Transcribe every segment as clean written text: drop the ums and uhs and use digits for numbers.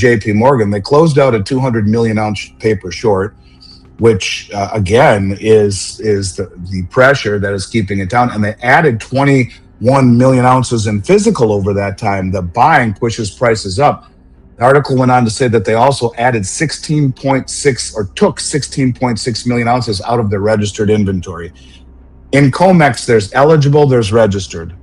JP Morgan. They closed out a 200 million ounce paper short, which again is the pressure that is keeping it down. And they added 21 million ounces in physical over that time. The buying pushes prices up. The article went on to say that they also added 16.6 or took 16.6 million ounces out of their registered inventory. In COMEX, there's eligible, there's registered.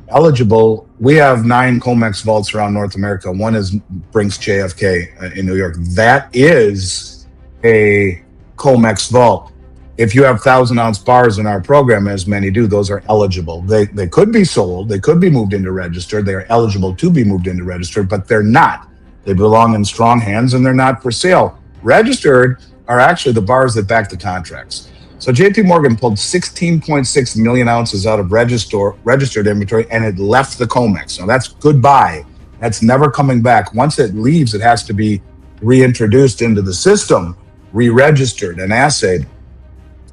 Eligible, we have 9 COMEX vaults around North America. One is Brinks JFK in New York. That is a COMEX vault. If you have 1,000-ounce bars in our program, as many do, those are eligible. They could be sold. They could be moved into registered. They are eligible to be moved into registered, but they're not. They belong in strong hands, and they're not for sale. Registered are actually the bars that back the contracts. So JP Morgan pulled 16.6 million ounces out of registered inventory, and it left the COMEX. Now that's goodbye. That's never coming back. Once it leaves, it has to be reintroduced into the system, re-registered and assayed.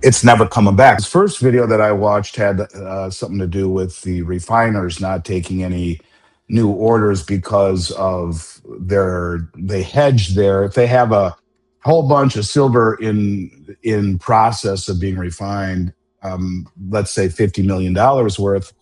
It's never coming back. This first video that I watched had something to do with the refiners not taking any new orders because of they hedge if they have a whole bunch of silver in process of being refined, let's say $50 million worth,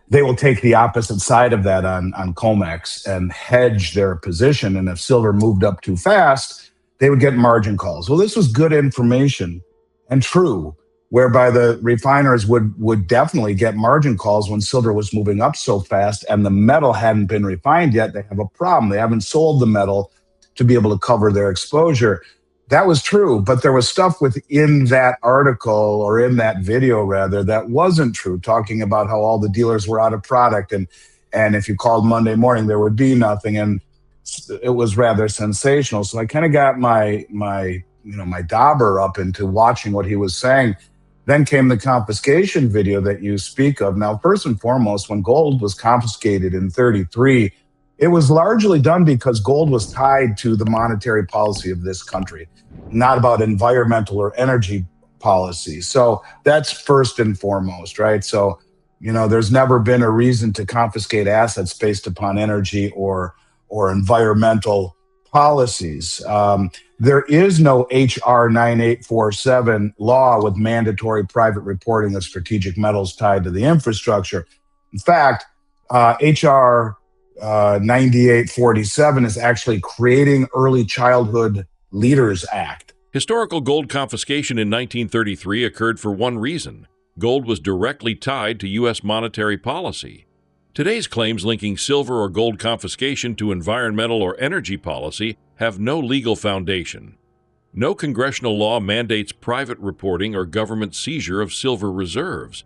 they will take the opposite side of that on COMEX and hedge their position. And if silver moved up too fast, they would get margin calls. Well, this was good information and true, whereby the refiners would definitely get margin calls when silver was moving up so fast and the metal hadn't been refined yet. They have a problem. They haven't sold the metal to be able to cover their exposure. That was true, but there was stuff within that article, or in that video rather, that wasn't true, talking about how all the dealers were out of product, and if you called Monday morning, there would be nothing, and it was rather sensational. So I kind of got my dauber up into watching what he was saying. Then came the confiscation video that you speak of. Now, first and foremost, when gold was confiscated in 1933, it was largely done because gold was tied to the monetary policy of this country, not about environmental or energy policy. So that's first and foremost, right? So, there's never been a reason to confiscate assets based upon energy or environmental policies. There is no HR 9847 law with mandatory private reporting of strategic metals tied to the infrastructure. In fact, HR 9847 is actually creating Early Childhood Leaders Act. Historical gold confiscation in 1933 occurred for one reason. Gold was directly tied to U.S. monetary policy. Today's claims linking silver or gold confiscation to environmental or energy policy have no legal foundation. No congressional law mandates private reporting or government seizure of silver reserves.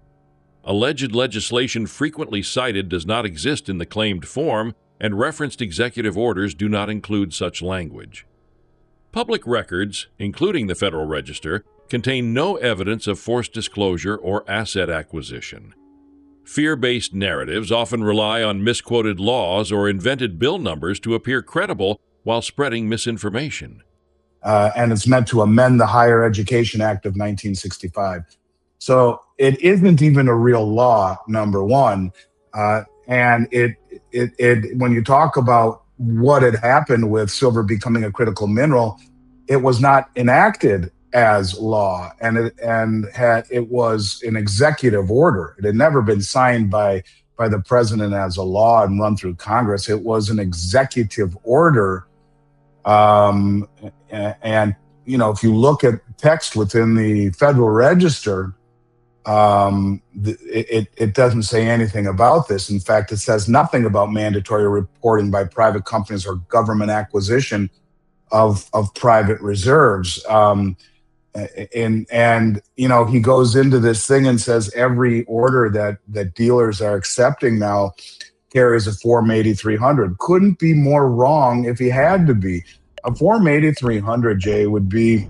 Alleged legislation frequently cited does not exist in the claimed form, and referenced executive orders do not include such language. Public records, including the Federal Register, contain no evidence of forced disclosure or asset acquisition. Fear-based narratives often rely on misquoted laws or invented bill numbers to appear credible while spreading misinformation. And it's meant to amend the Higher Education Act of 1965. So it isn't even a real law, number one. And when you talk about what had happened with silver becoming a critical mineral, it was not enacted as law, and it was an executive order. It had never been signed by the president as a law and run through Congress. It was an executive order. And if you look at text within the Federal Register, it doesn't say anything about this. In fact, it says nothing about mandatory reporting by private companies or government acquisition of private reserves. And he goes into this thing and says every order that dealers are accepting now carries a Form 8300. Couldn't be more wrong if he had to be. A Form 8300, Jay, would be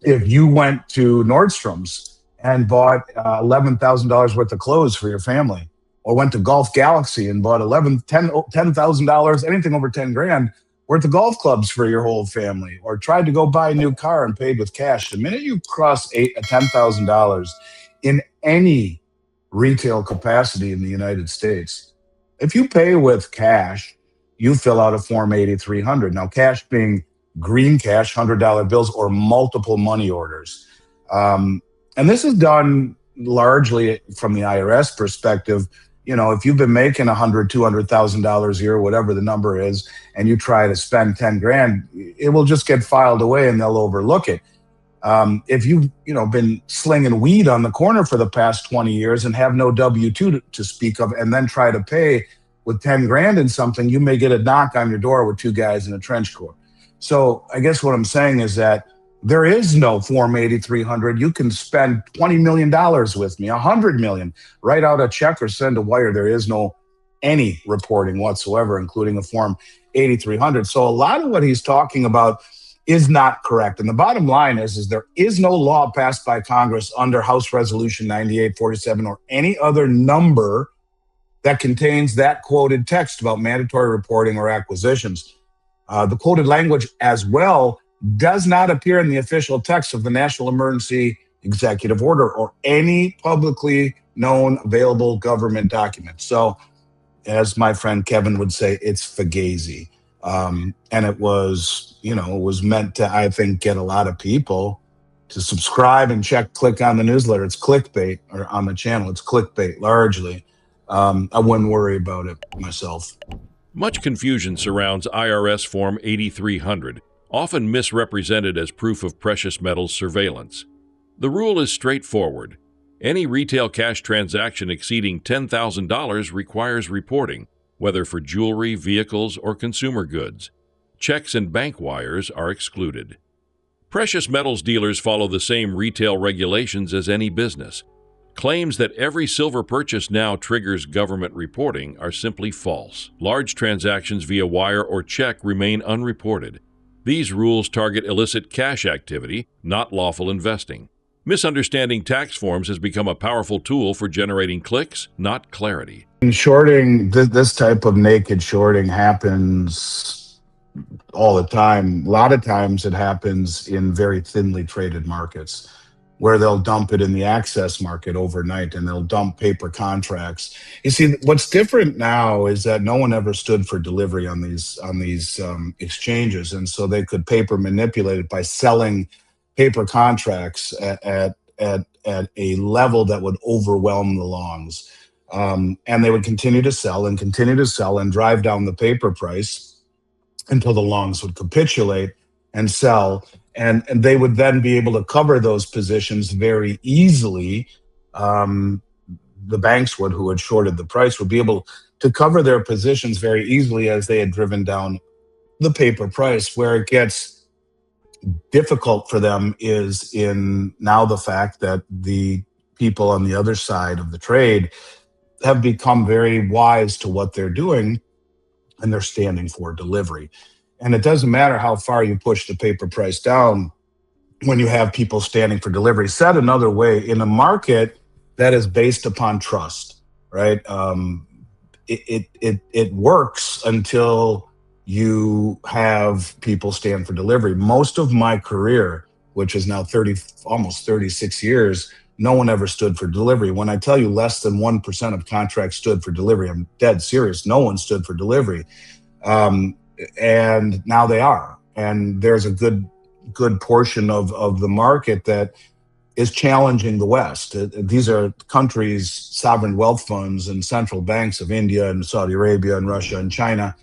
if you went to Nordstrom's and bought $11,000 worth of clothes for your family, or went to Golf Galaxy and bought $10,000, anything over 10 grand worth of golf clubs for your whole family, or tried to go buy a new car and paid with cash. The minute you cross $10,000 in any retail capacity in the United States, if you pay with cash, you fill out a Form 8300. Now, cash being green cash, $100 bills, or multiple money orders. And this is done largely from the IRS perspective. If you've been making $200,000 a year, whatever the number is, and you try to spend 10 grand, it will just get filed away and they'll overlook it. If you've been slinging weed on the corner for the past 20 years and have no W-2 to speak of, and then try to pay with 10 grand in something, you may get a knock on your door with two guys in a trench coat. So I guess what I'm saying is that there is no Form 8300. You can spend $20 million with me, $100 million, write out a check or send a wire. There is no any reporting whatsoever, including a Form 8300. So a lot of what he's talking about is not correct. And the bottom line is there is no law passed by Congress under House Resolution 9847 or any other number that contains that quoted text about mandatory reporting or acquisitions. The quoted language as well does not appear in the official text of the National Emergency Executive Order or any publicly known available government document. So, as my friend Kevin would say, it's fugazi. And it was meant to, I think, get a lot of people to subscribe and click on the newsletter. It's clickbait, or on the channel, it's clickbait largely. I wouldn't worry about it myself. Much confusion surrounds IRS Form 8300, often misrepresented as proof of precious metals surveillance. The rule is straightforward. Any retail cash transaction exceeding $10,000 requires reporting, whether for jewelry, vehicles, or consumer goods. Checks and bank wires are excluded. Precious metals dealers follow the same retail regulations as any business. Claims that every silver purchase now triggers government reporting are simply false. Large transactions via wire or check remain unreported. These rules target illicit cash activity, not lawful investing. Misunderstanding tax forms has become a powerful tool for generating clicks, not clarity. In shorting, this type of naked shorting happens all the time. A lot of times it happens in very thinly traded markets, where they'll dump it in the access market overnight and they'll dump paper contracts. You see, what's different now is that no one ever stood for delivery on these exchanges, and so they could paper manipulate it by selling paper contracts at a level that would overwhelm the longs. And they would continue to sell and drive down the paper price until the longs would capitulate and sell. And they would then be able to cover those positions very easily. The banks who had shorted the price, would be able to cover their positions very easily as they had driven down the paper price. Where it gets difficult for them is in now the fact that the people on the other side of the trade have become very wise to what they're doing, and they're standing for delivery. And it doesn't matter how far you push the paper price down when you have people standing for delivery. Said another way, in a market that is based upon trust, right? It works until you have people stand for delivery. Most of my career, which is now almost 36 years, no one ever stood for delivery. When I tell you less than 1% of contracts stood for delivery, I'm dead serious. No one stood for delivery. And now they are. And there's a good portion of the market that is challenging the West. These are countries, sovereign wealth funds and central banks of India and Saudi Arabia and Russia and China,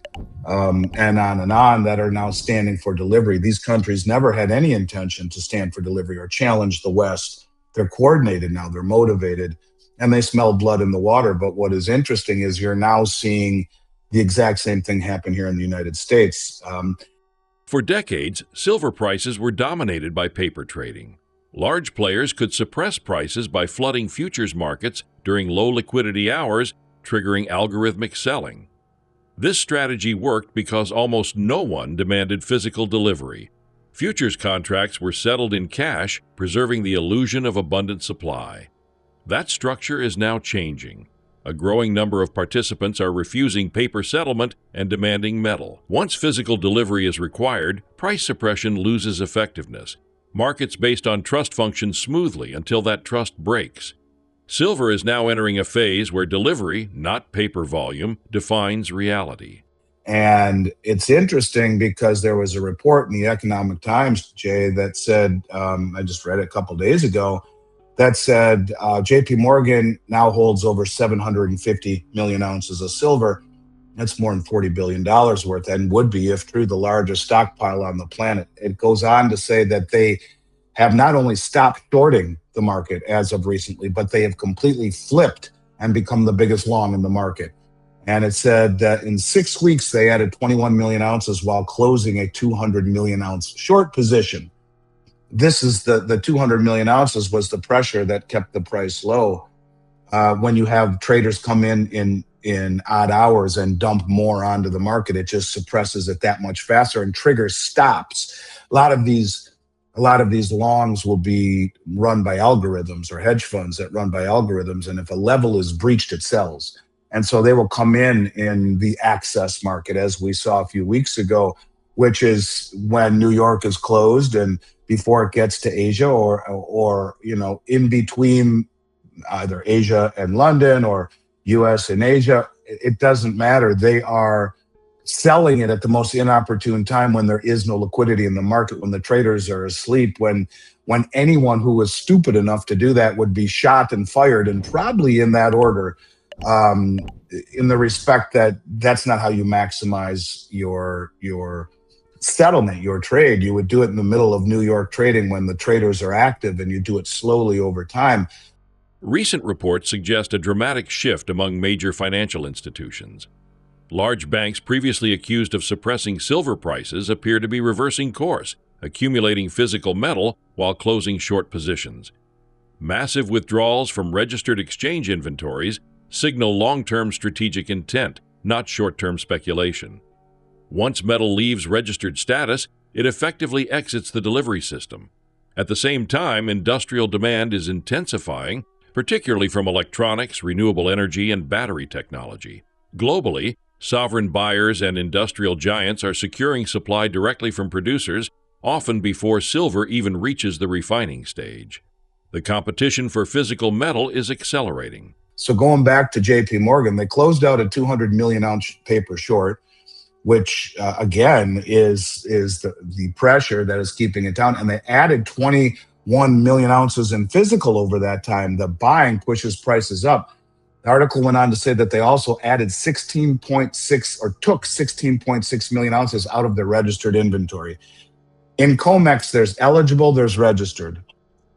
and on, that are now standing for delivery. These countries never had any intention to stand for delivery or challenge the West. They're coordinated now, they're motivated, and they smell blood in the water. But what is interesting is you're now seeing the exact same thing happen here in the United States. For decades, silver prices were dominated by paper trading. Large players could suppress prices by flooding futures markets during low liquidity hours, triggering algorithmic selling. This strategy worked because almost no one demanded physical delivery. Futures contracts were settled in cash, preserving the illusion of abundant supply. That structure is now changing. A growing number of participants are refusing paper settlement and demanding metal. Once physical delivery is required, price suppression loses effectiveness. Markets based on trust function smoothly until that trust breaks. Silver is now entering a phase where delivery, not paper volume, defines reality. And it's interesting because there was a report in the Economic Times, Jay, that said, I just read it a couple days ago, that said JP Morgan now holds over 750 million ounces of silver. That's more than $40 billion worth, and would be, if true, the largest stockpile on the planet. It goes on to say that they have not only stopped shorting the market as of recently, but they have completely flipped and become the biggest long in the market. And it said that in 6 weeks, they added 21 million ounces while closing a 200 million ounce short position. This is the 200 million ounces was the pressure that kept the price low. When you have traders come in odd hours and dump more onto the market, it just suppresses it that much faster and triggers stops. A lot of these longs will be run by algorithms, or hedge funds that run by algorithms, and if a level is breached, it sells. And so they will come in the access market, as we saw a few weeks ago, which is when New York is closed and before it gets to Asia, or in between either Asia and London or US and Asia. It doesn't matter. They are selling it at the most inopportune time, when there is no liquidity in the market, when the traders are asleep, when anyone who was stupid enough to do that would be shot and fired, and probably in that order, in the respect that that's not how you maximize your settlement, your trade. You would do it in the middle of New York trading when the traders are active, and you do it slowly over time. Recent reports suggest a dramatic shift among major financial institutions. Large banks previously accused of suppressing silver prices appear to be reversing course, accumulating physical metal while closing short positions. Massive withdrawals from registered exchange inventories signal long-term strategic intent, not short-term speculation. Once metal leaves registered status, it effectively exits the delivery system. At the same time, industrial demand is intensifying, particularly from electronics, renewable energy, and battery technology. Globally, sovereign buyers and industrial giants are securing supply directly from producers, often before silver even reaches the refining stage. The competition for physical metal is accelerating. So going back to JP Morgan, they closed out a 200 million ounce paper short, which again is the pressure that is keeping it down. And they added 21 million ounces in physical over that time. The buying pushes prices up. The article went on to say that they also added 16.6 or took 16.6 million ounces out of their registered inventory. In COMEX, there's eligible, there's registered.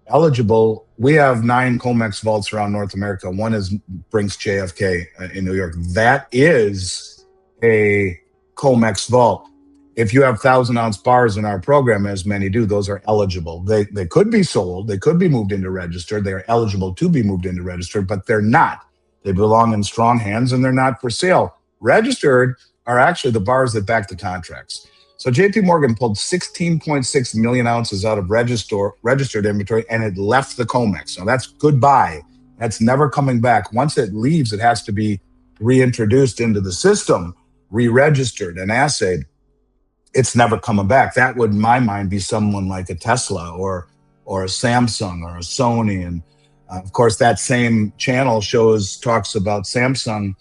Eligible, we have 9 COMEX vaults around North America. One is Brinks JFK in New York. That is a COMEX vault. If you have 1,000-ounce bars in our program, as many do, those are eligible. They could be sold. They could be moved into registered. They are eligible to be moved into registered, but they're not. They belong in strong hands, and they're not for sale. Registered are actually the bars that back the contracts. So JP Morgan pulled 16.6 million ounces out of registered inventory, and it left the COMEX. Now that's goodbye. That's never coming back. Once it leaves, it has to be reintroduced into the system, re-registered and assayed. It's never coming back. That would, in my mind, be someone like a Tesla or a Samsung or a Sony. And of course, that same channel talks about Samsung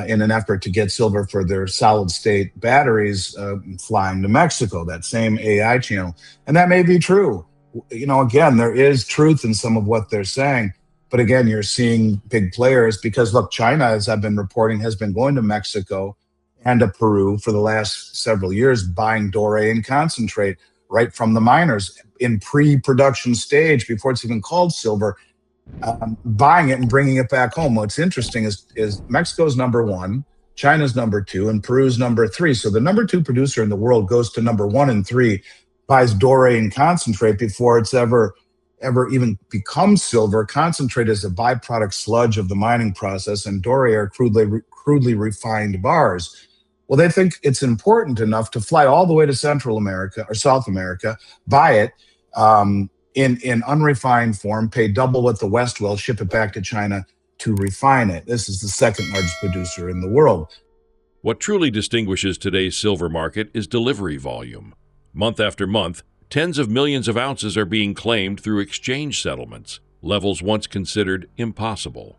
in an effort to get silver for their solid state batteries flying to Mexico, that same AI channel. And that may be true. Again, there is truth in some of what they're saying. But again, you're seeing big players because, look, China, as I've been reporting, has been going to Mexico and to Peru for the last several years, buying doré and concentrate right from the miners in pre-production stage before it's even called silver, buying it and bringing it back home. What's interesting is Mexico's number 1, China's number 2, and Peru's number 3. So the number 2 producer in the world goes to number 1 and 3, buys doré and concentrate before it's ever even becomes silver. Concentrate is a byproduct sludge of the mining process, and doré are crudely refined bars. Well, they think it's important enough to fly all the way to Central America or South America, buy it in unrefined form, pay double what the West will, ship it back to China to refine it. This is the second largest producer in the world. What truly distinguishes today's silver market is delivery volume. Month after month, tens of millions of ounces are being claimed through exchange settlements, levels once considered impossible.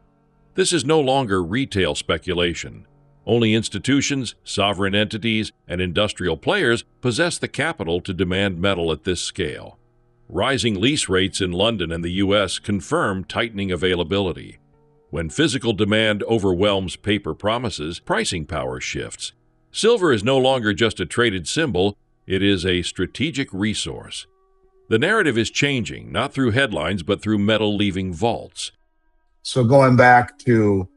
This is no longer retail speculation. Only institutions, sovereign entities, and industrial players possess the capital to demand metal at this scale. Rising lease rates in London and the U.S. confirm tightening availability. When physical demand overwhelms paper promises, pricing power shifts. Silver is no longer just a traded symbol, it is a strategic resource. The narrative is changing, not through headlines, but through metal leaving vaults. So going back to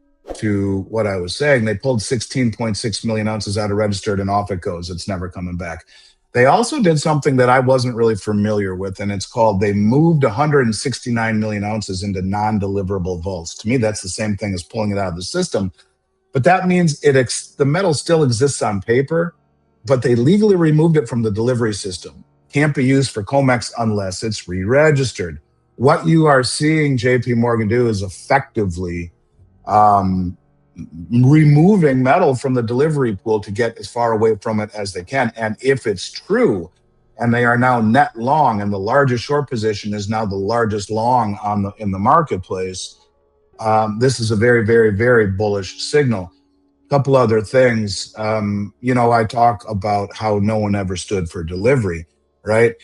what I was saying, they pulled 16.6 million ounces out of registered and off it goes. It's never coming back. They also did something that I wasn't really familiar with, and it's called they moved 169 million ounces into non-deliverable vaults. To me, that's the same thing as pulling it out of the system. But that means the metal still exists on paper, but they legally removed it from the delivery system. Can't be used for COMEX unless it's re-registered. What you are seeing JP Morgan do is effectively removing metal from the delivery pool to get as far away from it as they can. And if it's true, and they are now net long, and the largest short position is now the largest long in the marketplace, this is a very, very, very bullish signal. A couple other things. I talk about how no one ever stood for delivery, right?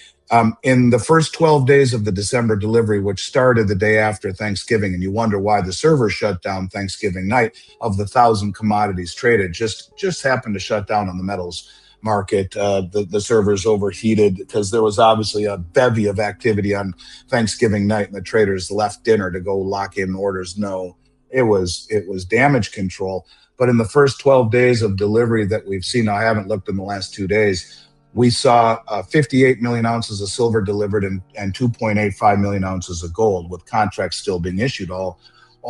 In the first 12 days of the December delivery, which started the day after Thanksgiving, and you wonder why the server shut down Thanksgiving night, of the 1,000 commodities traded, just happened to shut down on the metals market. The servers overheated because there was obviously a bevy of activity on Thanksgiving night, and the traders left dinner to go lock in orders. No, it was damage control. But in the first 12 days of delivery that we've seen, I haven't looked in the last 2 days, we saw 58 million ounces of silver delivered and 2.85 million ounces of gold, with contracts still being issued all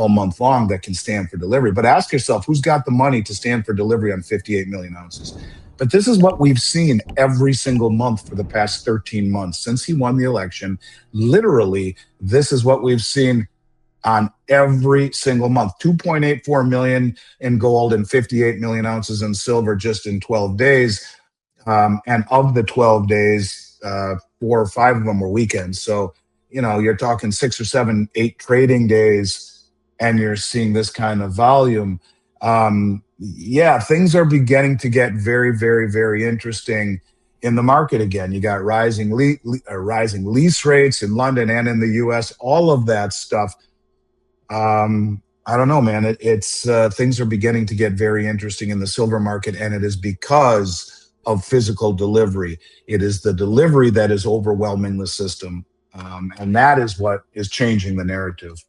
month long that can stand for delivery. But ask yourself, who's got the money to stand for delivery on 58 million ounces? But this is what we've seen every single month for the past 13 months since he won the election. Literally, this is what we've seen on every single month. 2.84 million in gold and 58 million ounces in silver just in 12 days. And of the 12 days, 4 or 5 of them were weekends. So, you're talking 6 or 7, 8 trading days, and you're seeing this kind of volume. Things are beginning to get very, very, very interesting in the market again. You got rising lease rates in London and in the U.S., all of that stuff. I don't know, man. It's things are beginning to get very interesting in the silver market, and it is because of physical delivery. It is the delivery that is overwhelming the system, and that is what is changing the narrative.